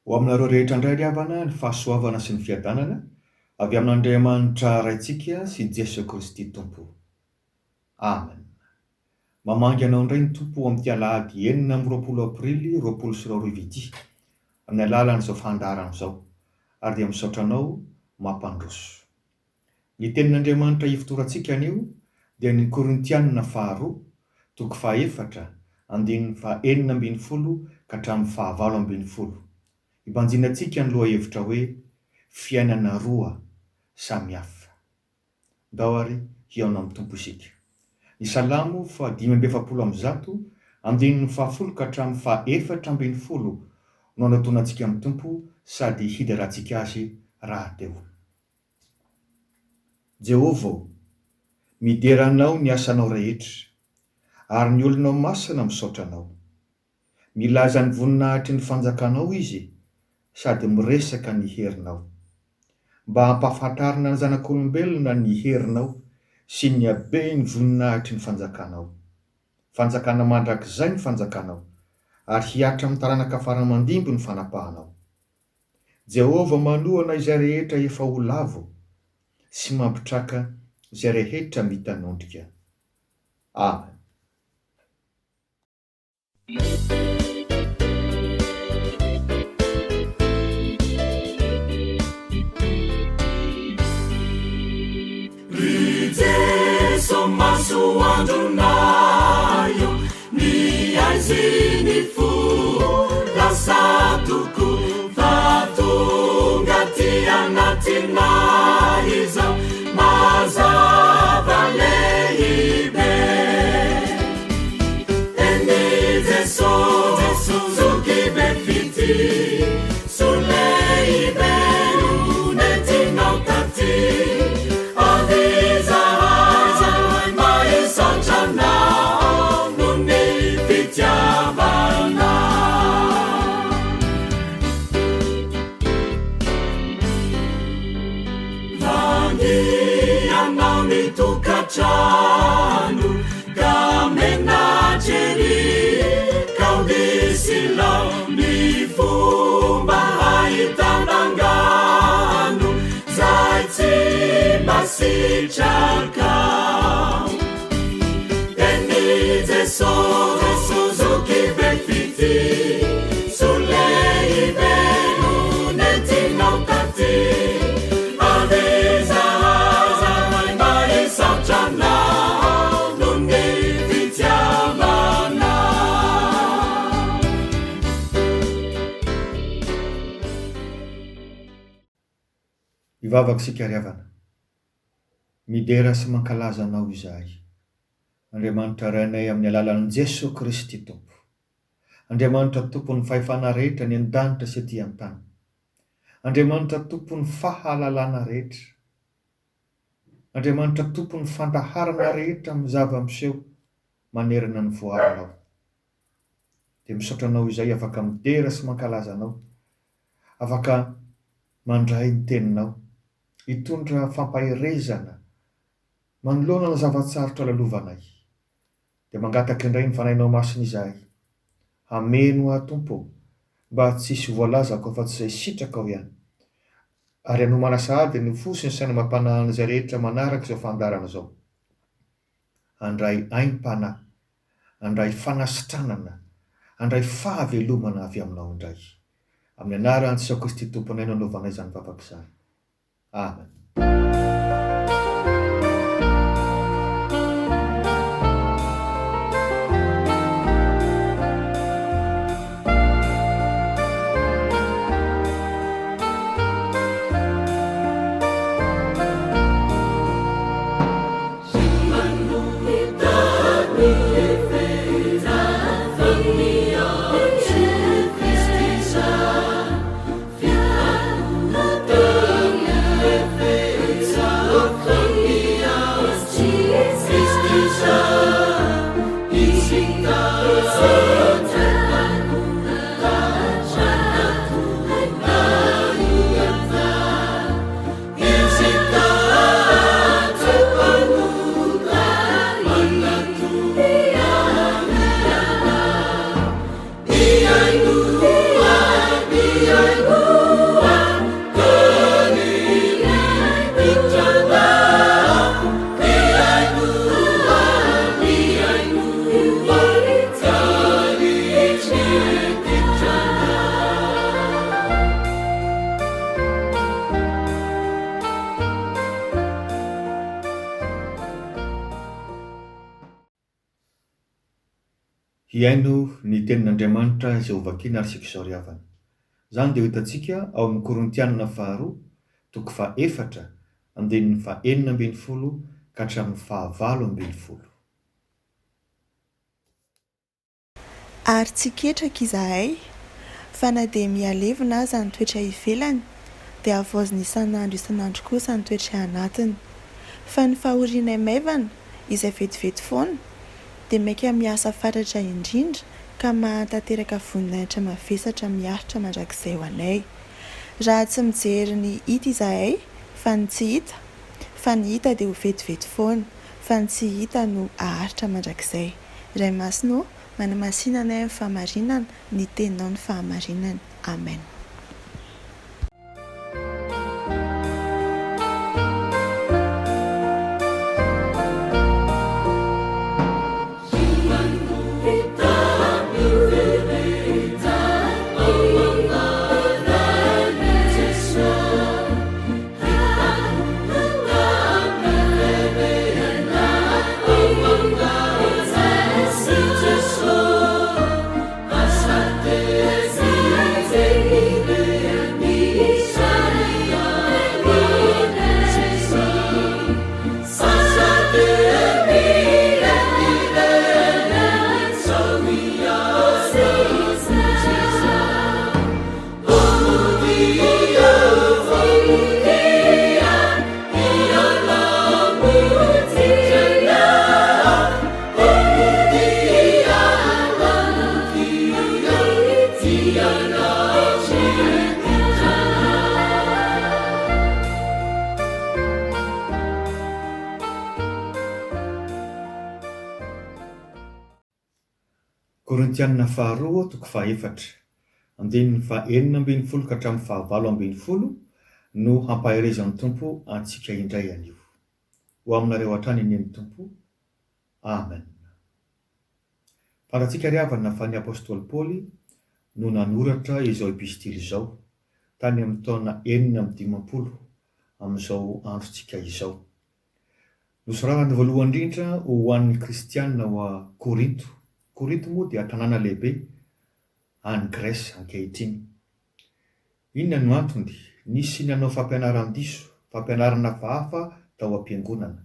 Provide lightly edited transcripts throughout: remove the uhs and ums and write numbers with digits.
Ho aminareo rehetra indray ry havana ny fahasoavana sy ny fiadanana avy amin'Andriamanitra raintsika sy Jesosy Kristy Tompo. Amen. Mamangy anao indray ny Tompo amin'ity alahady 9 aprily 2024 amin'ny alalan'izao fandaharana izao, ary dia misaotra anao mampandroso. Ny tenin'Andriamanitra hifotorantsika anio dia ny Korintianina 2:4-9:20 ka hatramin'ny 20. Ibanjinantsika ny loha hevitra hoe fiainana roa samihafa. Ndao ary hiaona amin'ny Tompo isika. Ny Salamo 5:70 ka hatramin'ny 4:20 no anatoanantsika amin'ny Tompo sady hidarantsika azy raha teo. Jehovah, mideranao ny asanao rehetra, ary ny olonao masina misaotra anao. Milaza ny voninahitry ny fanjakanao izy, sady miresaka ny herinao. Mba hampahafantarina ny zanak'olombelona ny herinao sy ny habe ny voninahitry ny fanjakanao. Fanjakana mandrakizay ny fanjakanao, ary hiatra amin'ny taranaka faramandimby ny fanapahanao. Jehovah, manohana izay rehetra efa ho lavo sy mampitraka izay rehetra mitanondrika. Amen. Maso andronaio ny aiziny fo lasatoko fa tonga ty anatina izao mazava lehibe. Eny Jesosy zokibe fity so lehibe no nentinao taty. Tokatrano ka menageri kaudisilao ny fomba hahitanangano zay tsy masitraka. Eny Jesosy zokibe fity so lehibe no nentinao taty. Ivavaka sika ry havana, midera sy mankalaza anao izahay. Andriamanitra rainay amin'ny alalan'i Jesosy Kristy Tompo. Andriamanitra tompon'ny fahefana rehetra ny an-danitra sy aty an-tany. Andriamanitra tompon'ny fahalalana rehetra. Andriamanitra tompon'ny fandaharana rehetra amin'ny zava-miseho manerana ny voarinao. Dia misaotra anao izay afaka midera sy mankalaza anao, afaka mandray ny teninao, hitondra fampaherezana manoloana ny zavatsarotra lalovanay. Dia mangataka indray ny fanahinao masina izahay, hameno aho Tompo mba tsy hisy voalazako afa-tsy izay sitraka ao ihany, ary hanomana sahady ny fo sy ny saina mampanahana izay rehetra manaraka izao fandarana izao. Handray aim-panahy, handray fanasitranana, handray fahavelomana avy aminao indray. Amin'ny anaran'i Jesosy Kristy Tomponay no anaovanay izany vavaka izany. Amen. Io Hiaino ny tenin'Andriamanitra izay hovakiana ary isika izao ry havana. Izany dia ho hitantsika ao amin'ny Korintianina faharoa toko faha-efatra andinin'ny faha-enina ambin'ny folo ka hatramin'ny faha-valo ambin'ny folo. Ary tsy ketraka izahay fa na dia mihalevina aza ny toetra ivelany dia havaozina isan'andro kosa ny toetra anatiny. Fa ny fahorianay maivana izay vetivety foana dia maika miasa fatratra indrindra ka mahatanteraka voninahitra mavesatra miaritra mandrakizay ho anay. Raha tsy mijery ny hita izahay fa ny tsy hita, fa ny hita dia ho vetivety foana, fa ny tsy hita no aharitra mandrakizay. Ray Masina, manamasinana ny fahamarinana, ny teninao ny fahamarinana. Amen. Korintianina faharoa toko faha-efatra andinin'ny faha-enina ambin'ny folo ka hatramin'ny faha-valo ambin'ny folo no hampaherezan'ny Tompo antsika indray anio. Ho aminareo hatrany ny Tompo. Amen. Fantatsika ry havana fa ny apôstôly Paoly no nanoratra izao epistily izao tany amin'ny taona 450 amin'izao androntsika izao. Nosoratany voalohany indrindra ho an'ny kristianina ho a Korinto. Korinto moa dia tanàna lehibe any Grèce ankehitriny. Inona no antony? Nisy nanao fampianaran-diso, fampianarana hafahafa tao am-piangonana.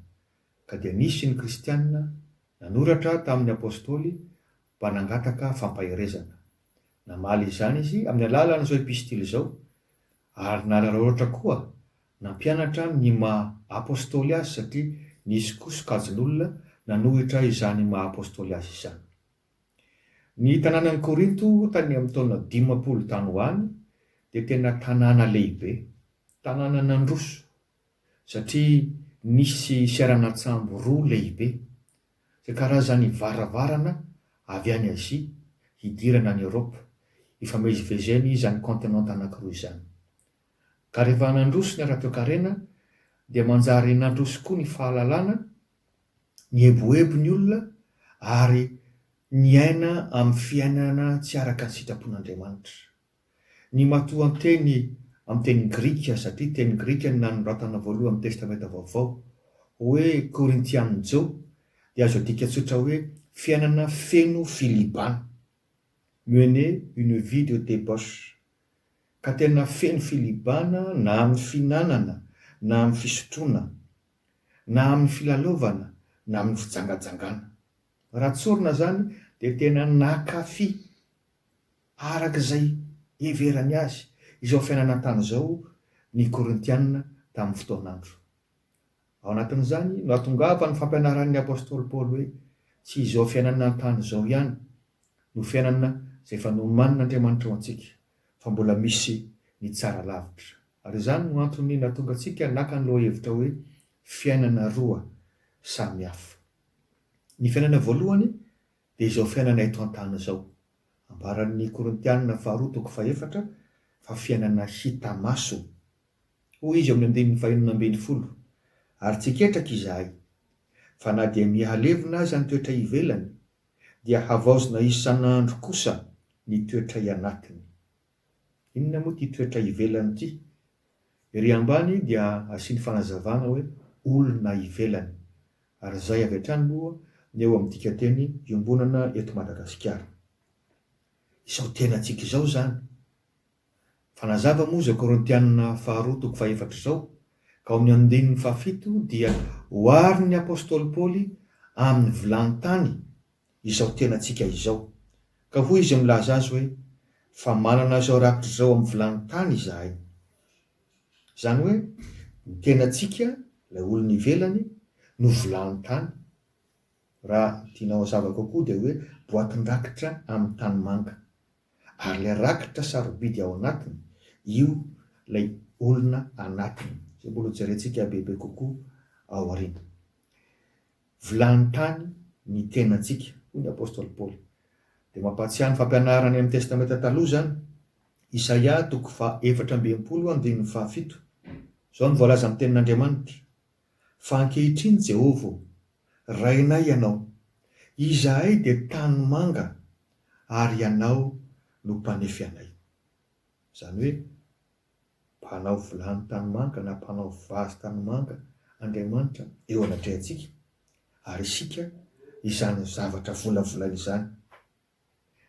Ka dia nisy ny kristianina nanoratra tamin'ny apôstôly mba nangataka fampaherezana. Namaly izany izy amin'ny alalan'izao epistily izao ary nararaotra koa nampianatra ny maha-apôstôly azy satria nisy koa sokajin'olona nanohitra izany maha-apôstôly azy izany. Ny tanànan'ny Korinto tany amin'ny taona 500 tany ho any dia tena tanàna lehibe, tanàna nandroso satria nisy seranatsambo roa lehibe izay karazany varavarana avy any Azia hidirana any Eoropa ifamezivezeny izany kontinanta anankiroa izany. Ka rehefa nandroso ny ara-toe-karena dia manjary nandroso koa ny fahalalana, ny eboebo ny olona ary ny aina amin'ny fiainana tsy araka ny sitrapon'Andriamanitra. Ny matoan-teny amin'ny teny Grika satria teny Grika no nanoratana voalohany amin'ny testamenta vaovao hoe Korintianjao dia azo adika tsotra hoe fiainana feno filibana, mener une vie de débauche. Ka tena feno filibana na amin'ny finanana, na amin'ny fisotroana, na amin'ny filalaovana, na amin'ny fijangajangana. Raha tsorina zany dia tena nakafy arak'izay heverany azy izao fiainana tany izao ny Korintianina tamin'ny fotoan'andro. Ao anatin'izany no hatongava ny fampianaran'ny apôstôly Paoly hoe tsy izao fiainana tany izao ihany no fiainana izay efa noman'Andriamanitra ho antsika, fa mbola misy ny tsara lavitra. Ary izany no antony nahatonga antsika naka ny lohahevitra hoe fiainana roa samy hafa. Ny fiainana voalohany dia izao fiainana eto an-tany izao, ambaran'ny Korintianina faharoa toko faha-efatra fa fiainana hita maso. Hoy izy amin'ny andinin'ny faha-enina ambin'ny folo. Ary tsy ketraka izahay fa na dia mihalevina aza ny toetra ivelany dia havaozina isan'andro kosa ny toetra ianatiny. Inona moa ty toetra ivelany ty? Ery ambany dia asiany fanazavana hoe olona ivelany. Ary izay avy hatrany moa ny eo amin'ny dikateny iombonana eto Madagasikara. Izao tenantsika izao zany. Fanazava moa zao Korintianina 2:4 izao, ka ao amin'ny 7 dia hoary ny apôstôly Paoly amin'ny vilany-tany izao tenantsika izao. Ka hoy izy milaza azy hoe fa manana zao rakitra zao amin'ny vilany-tany izahay. Zany hoe ny tenantsika ilay olona ivelany no vilany-tany. Raha tianao hazava kokoa dia hoe boatin-drakitra amin'ny tany manga. Ary ilay rakitra sarobidy ao anatiny, io ilay olona anatiny. Izay mbola jerentsika bebe kokoa ao aoriana. Vilany-tany ny tenantsika, hoy ny apôstôly Paoly. Dia mampatsiahy ny fampianarany amin'ny testamenta taloha zany, Isaia 4:27. Zao ny voalaza amin'ny tenin'Andriamanitra. Fa ankehitriny Jehovah, rainay ianao, izahay dia tany manga, ary ianao no mpanefy anay. Zany hoe mpanao vilany tany manga na mpanao vazy tany manga Andriamanitra eo anatrehantsika, ary isika izany zavatra volavolana izany.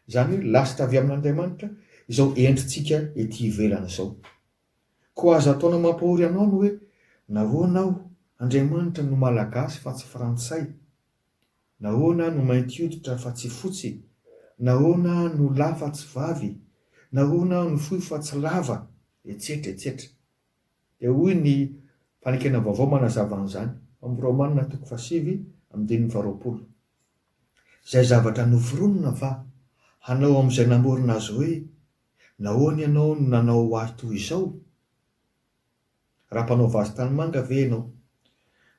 Zany hoe lasitra avy amin'Andriamanitra izao endritsika ety ivelana izao. Koa azo ataonao mampahory anao no hoe nahoana aho Andriamanitra no malagasy fa tsy frantsay, nahoana no mainty hoditra fa tsy fotsy, nahoana no lahy fa tsy vavy, nahoana no fohy fa tsy lava, etsetra etsetra. Dia hoy ny fanekena vaovao manazava an'izany amin'ny Romanina 7:20. Zay zavatra noforonina fa hanao amin'izay namorona azy hoe nahoana ianao no nanao ahy toy izao. Raha mpanao vazy tany manga ve ianao,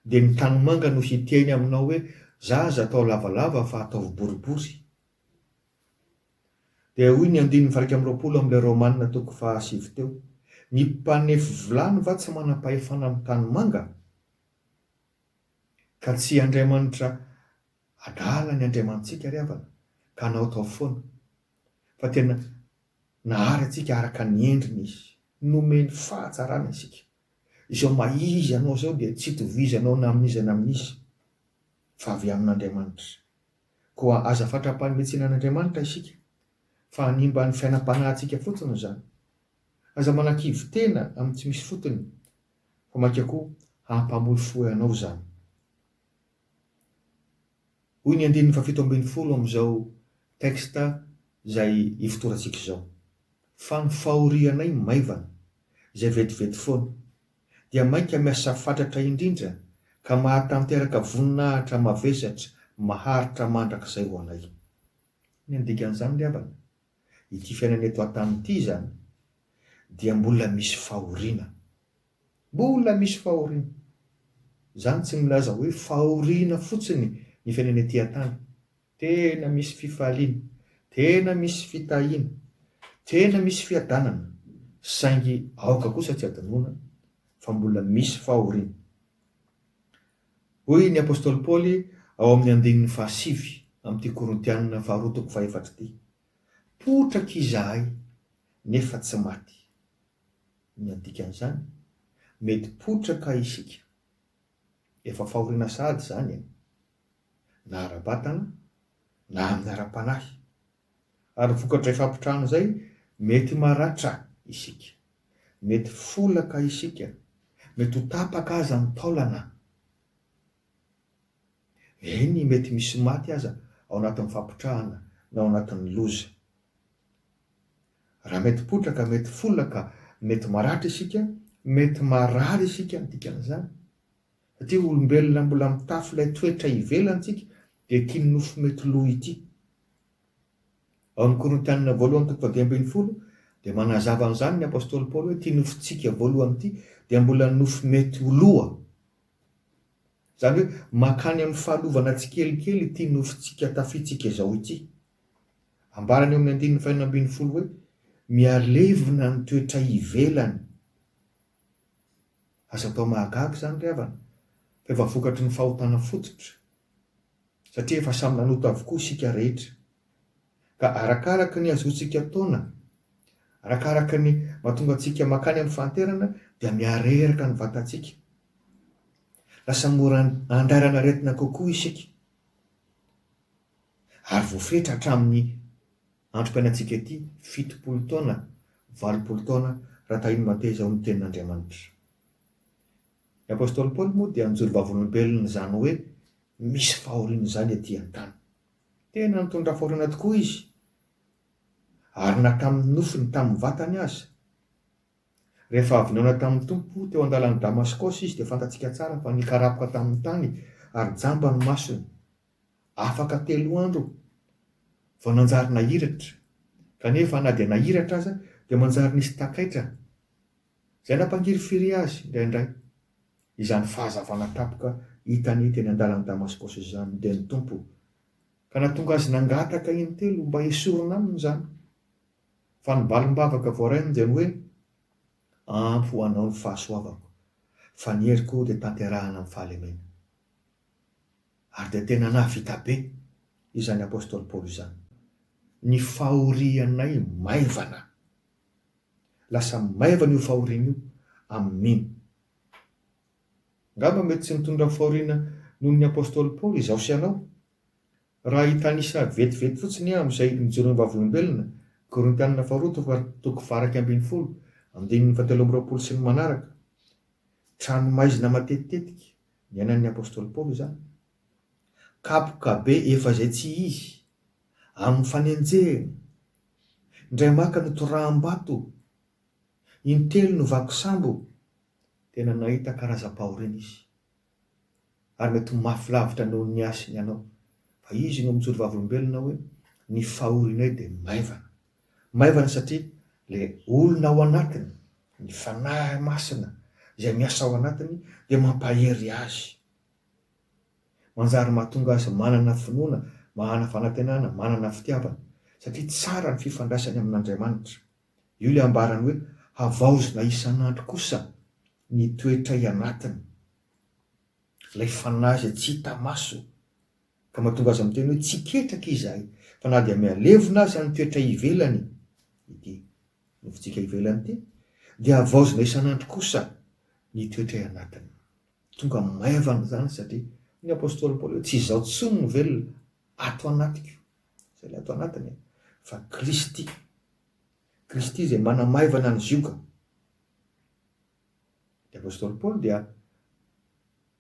dia ny tany manga no hiteny aminao hoe zaza atao lavalava fa atao boribory. Dia hoy ny 9:20 amin'ilay Romanina 7 teo, ny mpanefy vilany va tsy manam-pahefana amin'ny tany manga? Ka tsy Andriamanitra adala ny Andriamantsika ry havana, ka nao tao foana. Fa tena nahary atsika araka ny endriny izy, nomeny fahatsarana isika. Izao maizy ianao zao dia tsy tovizy anao na amin'izy na amin'izy, fa avy amin'Andriamanitra. Koa aza fatra-panometsina an'Andriamanitra isika, fa hanimba ny fiainam-panahintsika fotsiny zany. Aza manan-kivy tena amin'ny tsy misy fotony, fa maika koa hampamofoy anao zany. Hoy ny 7 amin'izao teksta izay ifotorantsika izao. Fa ny fahorianay maivana, izay vetivety foana, dia mainka miasa fatratra indrindra, ka mahatanteraka voninahitra mavesatra, maharitra mandrakizay ho anay. Ny andikan'izany ry havana, ity fiainana eto an-tany ity zany, dia mbola misy fahoriana. Mbola misy fahoriana. Zany tsy milaza hoe fahoriana fotsiny ny fiainana ety an-tany. Tena misy fifaliana, tena misy fitahiana, tena misy fiadanana, saingy aoka kosa tsy adinoana, fa mbola misy fahoriana. Hoy ny apôstôly Paoly ao amin'ny 5 amin'ity Korintianina 2:4 ity. Potraka izahay nefa tsy maty. Ny andikan'izany, mety potraka isika. Efa fahoriana sahady zany, na ara-batana na amin'ny ara-panahy. Ary vokatra ifampitrahana zay, mety maratra isika, mety folaka isika, mety ho tapaka aza ny taolana. Eny mety misy maty aza ao anatin'ny fampitrahana na ao anatin'ny loza. Raha mety potraka, mety folaka, mety maratra isika, mety marary isika ny dikan'izany. Satria olombelona mbola mitafy ilay toetra ivelantsika dia tia nofo mety lo ity. Ao amin'ny Korintianina 2:20 dia manazava an'izany ny apôstôly Paoly hoe tia nofontsika voalohany ity dia mbola nofo mety ho loa. Zany hoe makany amin'ny fahalovana tsikelikely tia nofontsika tafitsika izao ity. Ambarany eo amin'ny 9:20 hoe mialevina ny toetra ivelany. Asa atao mahagaga zany ry havana, fa efa vokatry ny fahotana fototra, satria efa samy nanota avokoa isika rehetra. Ka arakaraka ny azotsika taona, arakaraka ny mahatonga antsika makany amin'ny fanterana, dia miareraka ny vatantsika. Lasa mora andrarana aretina kokoa isika. ary voafetra hatramin'ny androm-piainantsika ety 70 taona 80 taona raha tahiny mateza ao amin'ny tenin'Andriamanitra. Ny apôstôly Paoly moa dia nijory vavolombelona zany hoe misy fahoriana zany ety an-tany. Tena nitondra fahoriana tokoa izy, ary na tamin'ny nofiny tamin'ny vatany aza. Rehefa avy naona tamin'ny tompo teo an-dalana Damaskosy izy dia fantatsika tsara fa nikarapoka tamin'ny tany ary jamba ny masony, afaka 3 andro vao nanjary nahiratra, kanefa na dia nahiratra aza dia manjary nisy takaitra izay nampangiry firy azy indraindray. Izany fahazavana tapoka hitany teny an-dalana Damaskosy izany dia ny tompo, ka nahatonga azy nangataka intelo mba esorina aminy zany. Fa ny balimbavaka voarainy dia ny hoe ampy ho anao ny fahasoavako, fa ny heriko dia tanterahana amin'ny fahalemena. Ary dia tena nahavita be izany apôstôly Paoly izany. Ny fahorianay maivana, lasa maivana io fahoriana io amin'iny. Ngamba mety tsy nitondra fahoriana noho ny apôstôly Paoly izaho sy ianao, raha hitanisa vetivety fotsiny amin'izay nijoro ny vavolombelona, Korintianina faharoa toko 2:12, 7:20 sy ny manaraka. Tranomaizina matetitetika ny ainan'ny apôstôly Paoly zany. Kapoka be efa izay tsy izy amin'ny fanenjehana, indray maka notoraham-bato, intelo no vaky sambo. Tena nahita karazam-pahoriana izy, ary mety mafy lavitra noho ny asiny ianao, fa izy no mijoro vavolombelona hoe ny fahorinay dia maivana. Maivana satria le olona ao anatiny, ny fanahy masina izay miasa ao anatiny dia mampahery azy, manjary mahatonga azy manana finoana, manana fanantenana, manana fitiavana, satria tsara ny fifandraisany amin'Andriamanitra. Io le ambarany hoe havaozina isan'andro kosa ny toetra ianatiny, ilay fanahy izay tsy hita maso, ka mahatonga azy amin'ny teny hoe tsy ketraka izahay, fa na dia mialevona azy amin'ny toetra ivelany, ity nofontsika ivelany ity, dia havaozina isan'andro kosa ny toetra ianatiny. Tonga maivana zany satria ny apôstôly Paoly tsy izaho tsony no velona ato anatiko, izay le ato anatiny, fa Kristy izay manamaivana ny zioka. Ny apôstôly Paoly dia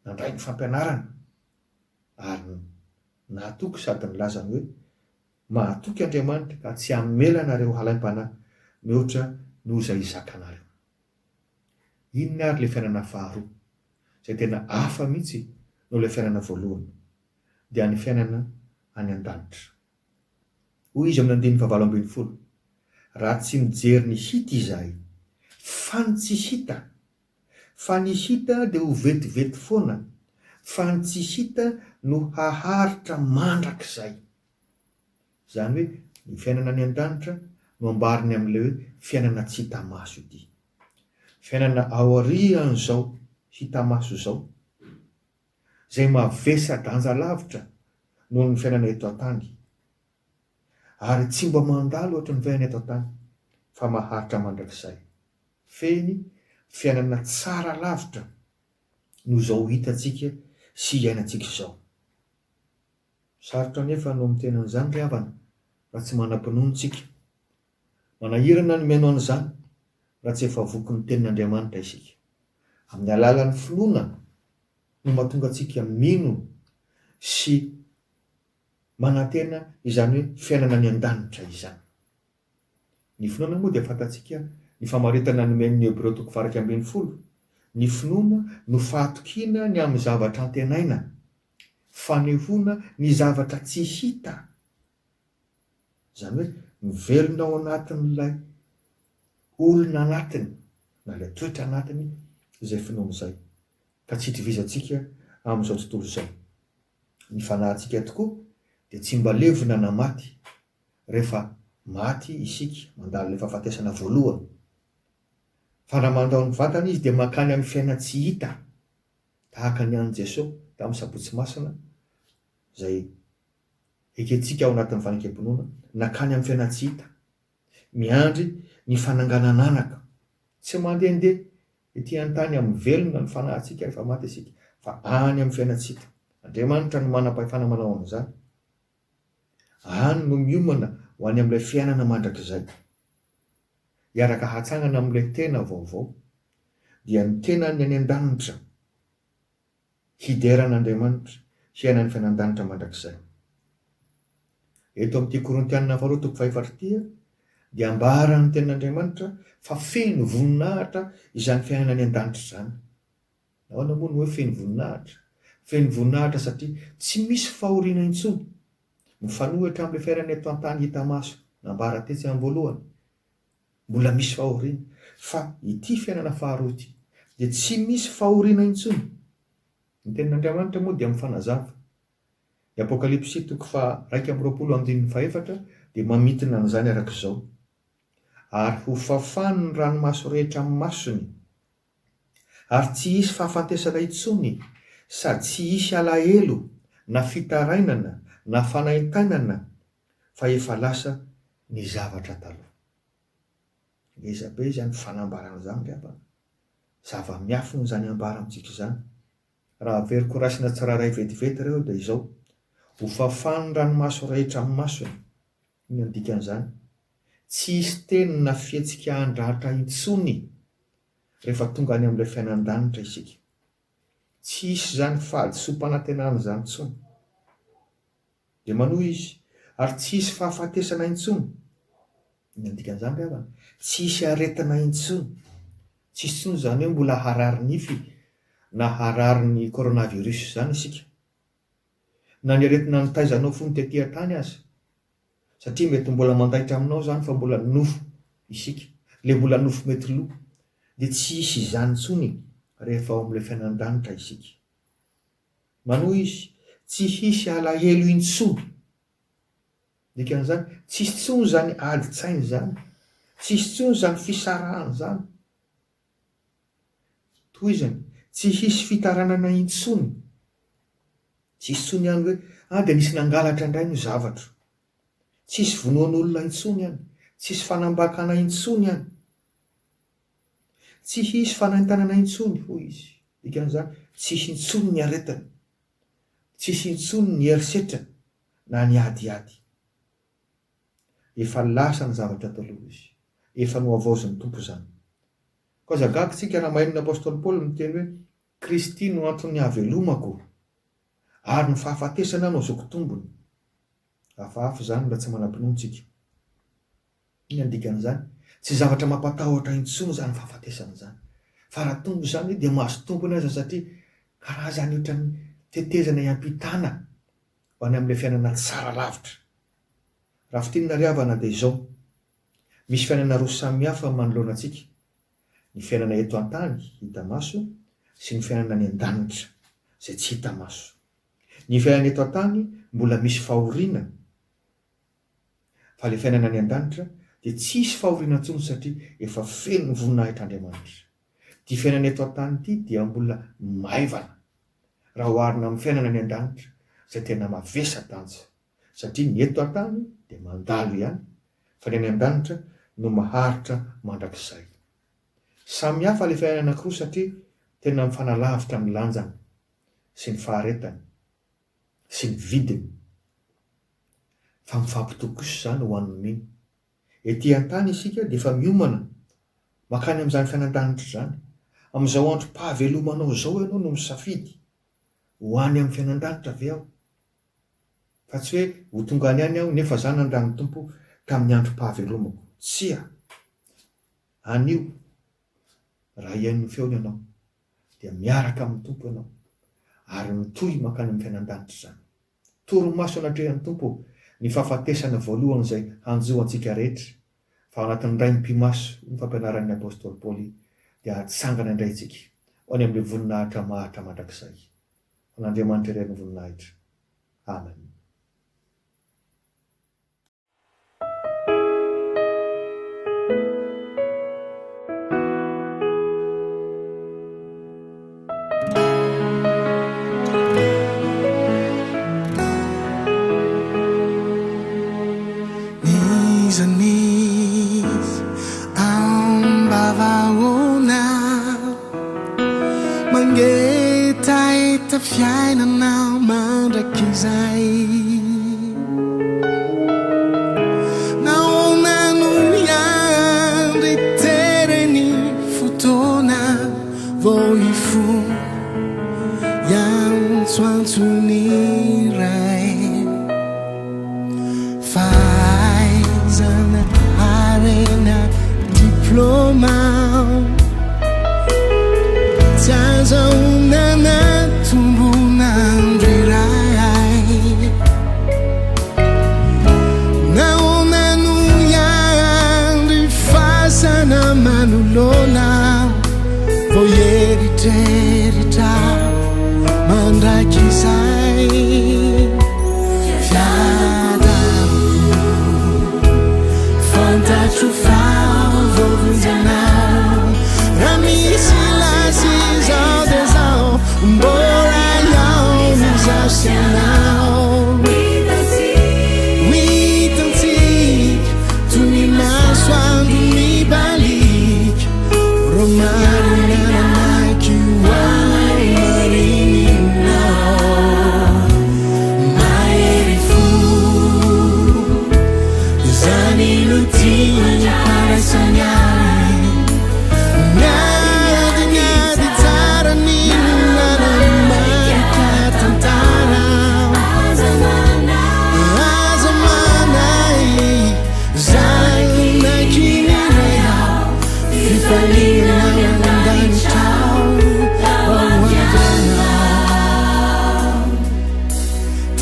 nandray ny fampianarana ary nahatoky sady nilazany hoe mahatoky Andriamanitra ka tsy hamela anareo halaim-panahy mihoatra noho izay izakanareo. Inona ary le fiainana faharoa izay tena hafa mihitsy no le fiainana voalohany, dia ny fiainana any an-danitra. Hoy izy amin'ny 9:20, raha tsy mijery ny hita izahay, fa ny tsy hita, fa ny hita dia ho vetivety foana, fa ny tsy hita no haharitra mandrakizay. Izany hoe ny fiainana any an-danitra no ambariny amin'ilay hoe fiainana tsy hita maso ity. Fiainana ao aorian'izao hita maso izao, izay mavesa danja lavitra noho ny fiainana eto an-tany, ary tsy mba mandalo ohatra ny fiainana eto an-tany, fa maharitra mandrakizay. Feny fiainana tsara lavitra no izao hitantsika sy iainantsika izao. Sarotra nefa no amin'ny tenin'izany ry havana raha tsy manam-pinoantsika, manahirana ny mihaino an'izany raha tsy efa voky ny tenin'Andriamanitra isika. Amin'ny alalan'ny finoana no mahatonga antsika mino sy manantena izany hoe fiainana any an-danitra izany. Ny finoana moa dia fantatsika ny famaritana nomen'ny Hebreo 4:12, ny finoana no fahatokiana ny amin'ny zavatra antenaina, fanehoana ny zavatra tsy hita. Izany hoe mivelona ao anatin'ilay olona anatiny na ilay toetra anatiny izay finoana izay, ka tsy hitovizantsika amin'izao tontolo izao. Ny fanahintsika tokoa dia tsy mba levona na maty rehefa maty isika mandalo ilay fahafatesana voalohany, fa raha mandao ny vatana izy dia mankany amin'ny fiaina tsy hita, tahaka ny an'i Jesosy tamin'ny sabotsy masina izay ekentsika ao anatin'ny fanakem-pinoana, nankany amin'ny fiaina tsy hita, miandry ny fananganana anaka, tsy mandehandeha ety an-tany amin'ny velona ny fanahintsika rehefa maty isika, fa any amin'ny fiaina tsy hita. Andriamanitra no manam-pahefana manao an'izany. any no miomana ho any amin'ilay fiainana mandrakizay. Iaraka hatsangana amin'ilay tena vaovao dia ny tena ny any an-danitra, hideran'Andriamanitra hiainan'ny fiainan-danitra mandrakizay. Eto amin'ity Korintianina 4:4 dia ambaran'ny tenan'Andriamanitra fa feno voninahitra izany fiainana any an-danitra izany. Nahoana moa no hoe feno voninahitra? Feno voninahitra satria tsy misy fahoriana intsony mifanohitra amin'ilay fiainana eto an-tany hita maso, nambara tetsy amin'ny voalohany. Mbola misy fahoriana, fa ity fiainana faharoa ity dia tsy misy fahoriana intsony. Ny tenan'Andriamanitra moa dia mifanazava. Ny Apokalipsy 2:2-4 dia mamitina an'izany arak'izao: ary ho fafany ny ranomaso rehetra amin'ny masony, ary tsy hisy fahafantesana intsony, sady tsy hisy alahelo na fitarainana na fanaintainana, fa efa lasa ny zavatra taloha. Ngeza be izany fanambarana izany rehefa zava-miafina izany ambara amintsika izany. Raha averiko raisina tsiraray vetivety ireo dia izao: ho fafany ny ranomaso rehetra amin'ny masony. Iny no dikan'izany: tsy hisy teny na fihetsika handratra intsony rehefa tonga any amin'ilay fiainan-danitra isika. Tsy hisy izany fady sy fampanantenana izany intsony. Dia manohy izy, ary tsy hisy fahafatesana intsony. Iny no dikan'izany rehefa tsy hisy aretina intsony. Tsy hisy intsony izany hoe mbola harary nify na harary ny coronavirus izany isika, na ny aretina nitaizanao fony tetỳ an-tany aza, satria mety mbola mandaitra aminao izany fa mbola nofo isika, le mbola nofo mety lo. Dia tsy hisy izany intsony rehefa ao amin'ilay fiainan-danitra isika. Manohy izy, tsy hisy alahelo intsony. Dikan'izany tsy hisy intsony izany adi-tsaina izany, tsy hisy intsony izany fisarahana izany. Toizany tsy hisy fitaranana intsony. Tsy hisy intsony ihany hoe dia nisy nangalatra indray ny zavatra. Tsy hisy vonoan'olona intsony ihany, tsy hisy fanambakana intsony ihany, tsy hisy fanaintanana intsony hoy izy. Dikan'izany tsy hisy intsony ny aretina, tsy hisy intsony ny herisetrana na ny adiady. Efa lasa ny zavatra taloha izy, efa nohavaozin'ny tompo izany. Koa zagako tsika raha mahay ny Apôstôly Paoly miteny hoe Kristy no antony havelomako ary ny fahafatesana no azoko tombony. Hafahafa izany mba tsy manam-pinoana tsika. Iny no dikan'izany, tsy zavatra mampatahotra intsony izany fahafatesana izany, fa raha tombo izany dia mahazo tombony aza, satria karazany ohatran'ny tetezana iampitana ho any amin'ilay fiainana tsara lavitra. Raha fitinina riavana dia izao: misy fiainana roa samihafa manoloana antsika, ny fiainana eto an-tany hita maso sy ny fiainana any an-danitra izay tsy hita maso. Ny fiainana eto an-tany mbola misy fahoriana, fa ilay fiainana any an-danitra dia tsy hisy fahoriana intsony satria efa feno ny voninahitr'Andriamanitra. Ity fiainana eto an-tany ity dia mbola maivana raha oharina amin'ny fiainana any an-danitra izay tena mavesa-danja, satria ny eto an-tany dia mandalo ihany, fa ny any an-danitra no maharitra mandrakizay. Samy hafa ilay fiainana anankiroa satria tena mifanalavitra amin'ny lanjany sy ny faharetany sy ny vidiny, fa mifampitohy kosa izany ho an'ny miny. Ety an-tany isika dia efa miomana makany amin'izany fiainan-danitra izany. Amin'izao androm-pahavelomanao izao ianao no misafidy ho any amin'ny fiainan-danitra ve aho, fa tsy hoe ho tonga any ihany aho nefa izany nandraminy tompo tamin'ny androm-pahavelomako. Tsia, anio raha iain'ny feony ianao dia miaraka amin'ny tompo ianao ary mitohy makany amin'ny fiainan-danitra izany. Torimaso anatrehan'ny tompo ny fahafatesana voalohany izay hanjo antsika rehetra, fa ao anatin'ny iray ny mpimaso ny fampianaran'ny Apôstôly Paoly dia hatsangana indray isika ho any amin'ilay voninahitra mahatra mandrakizay. Ho an'Andriamanitra iray ny voninahitra. Amen. Fiainana mandrakizay masoantony ray fahaizana arena diplôma tsy azaonana tombonandry ray naonano iandry fasana manolona vo eritreritra mandrakizay fiadamo fantatro faovovonjanao raha misy lasy zao de zao mbora iao mizao sianao witantsika toy ny masoandro mibalika ro marinananaky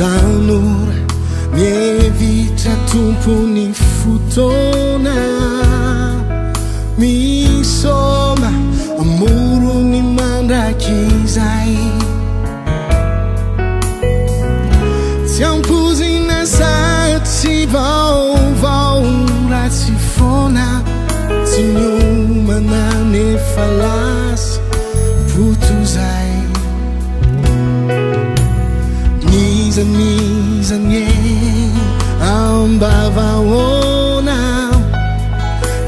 tanora mievitra tompony fotona misoma amorony mandrakizay tsy ampozina satsy vaovao ratsy fona tsy miomana nefa lasa potozay mizanye ambavaona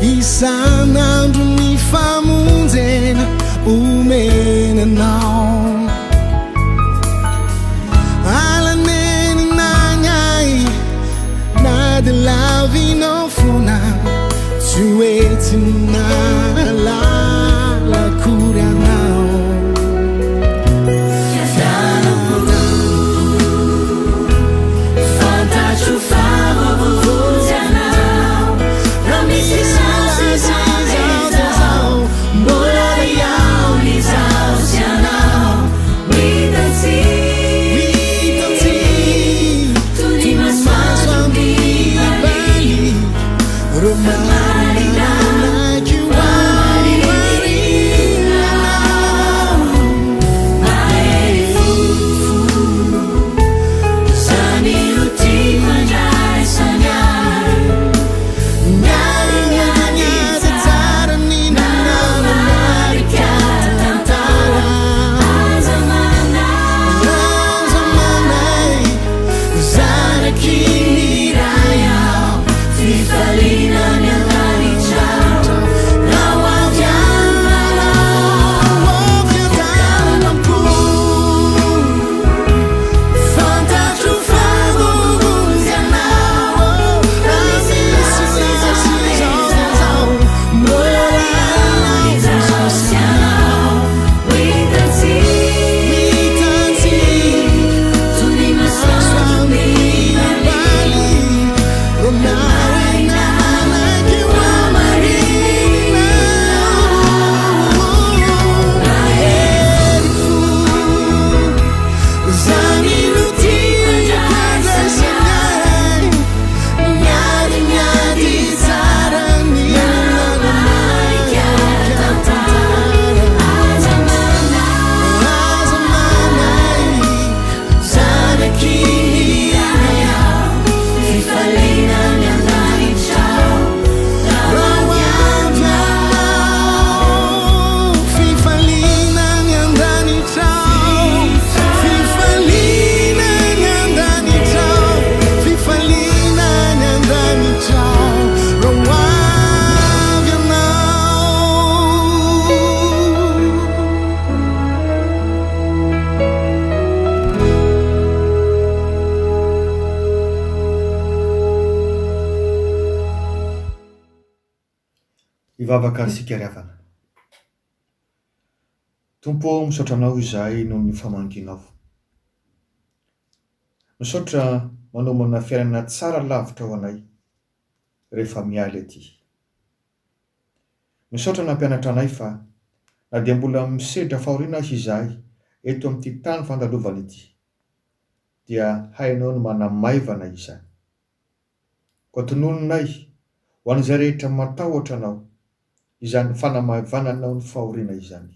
isanandro ny famonjena omenanao alaneny nagnay na de lavinao fona tsy oetsy nalalakory anao ivavaka arisika riavana tompo misaotranao izay noho ny famanginao misaotra manomana fiainana tsara lavitra ho anay rehefa mialy aty. Misaotra nampianatra anay fa na dia mbola misedra fahoriana azy izahay eto amin'ity tany fandalovana ity, dia hainao no manamaivana izany. Koa tonononay ho an'izay rehetra matahotra anao izany fanamavananao ny fahoriana izany.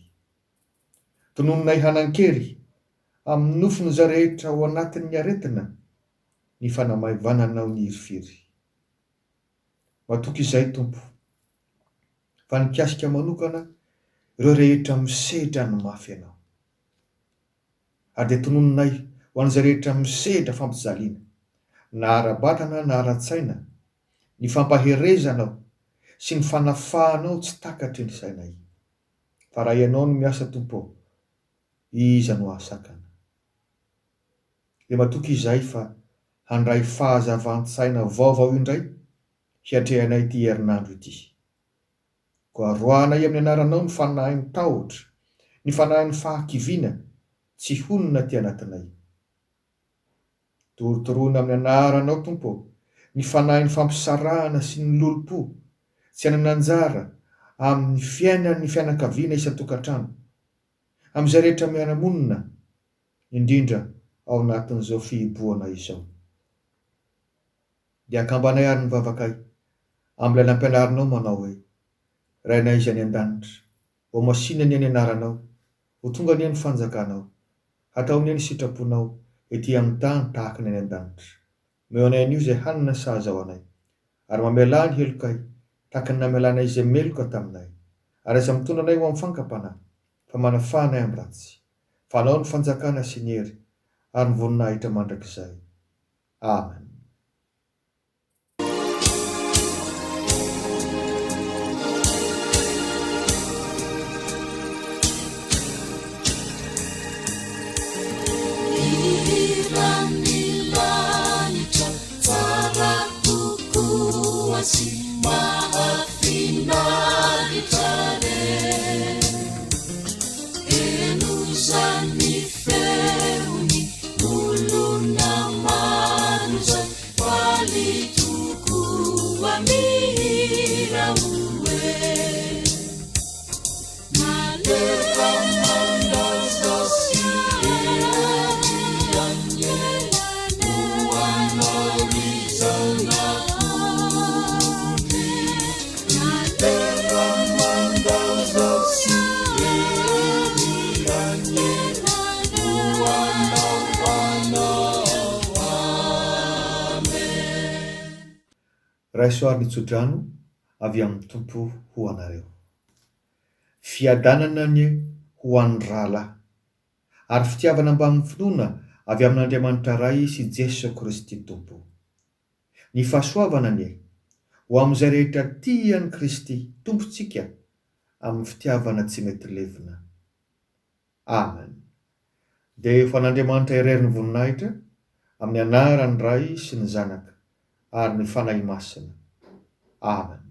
Tonononay hanan-kery amin'ny nofon'izay rehetra ao anatin'ny aretina ny fanamaivananao ny hirifiry. Matoky izay Tompo, fa nikasika manokana ireo rehetra misedra ny mafy anao. Ary dia tonononay ho an'izay rehetra misedra fampijaliana, na ara-batana na ara-tsaina, ny fampaherezanao sy ny fanafahanao tsy takatry ny sainay. Fa raha ianao no miasa Tompo, iza no ahasakana. Dia matoky izay fa handray fahazavan-tsaina vaovao indray hiatrehanay ity herinandro ity. Koa aroanay amin'ny anaranao ny fanahin'ny tahotra, ny fanahin'ny fahakiviana tsy honona ty anatinay. Torotoroana amin'ny anaranao Tompo ny fanahin'ny fampisarahana sy ny lolo-po tsy hanana anjara amin'ny fiainan'ny fianakaviana isan-tokantrano, amin'izay rehetra miara-monina, indrindra ao anatin'izao fihiboana izao. Dia akambanay ary ny vavakay amin'ilay nampianarinao manao hoe: Rainay izay any an-danitra, ho masinany ny anaranao, ho tonga ny ny fanjakanao, hataony ny sitraponao ety amin'ny tany tahaka ny any an-danitra. Meo anay an'io izay hanina sahaza ho anay, ary mamela ny helokay tahaka ny namelanay izay meloka taminay, ary aza mitondra anay ho amin'ny fankapana, fa manafanay amin'ny ratsy. Fa anao ny fanjakana sy ny hery ary ny voninahitra mandrakizay. Amen. Raisoary nitsodrano avy amin'ny Tompo ho anareo. Fiadanana ny ho an'ny rahalahy, ary fitiavana mba amin'ny finoana avy amin'Andriamanitra Ray sy Jesy Kristy Tompo. Ny fahasoavana ny ho amin'izay rehetra tian'i Kristy Tompontsika amin'ny fitiavana tsy mety levina. Amen. Dia ho an'Andriamanitra irery ny voninahitra amin'ny anaran'ny Ray sy ny Zanaka ary ny fanahy masina. Amen.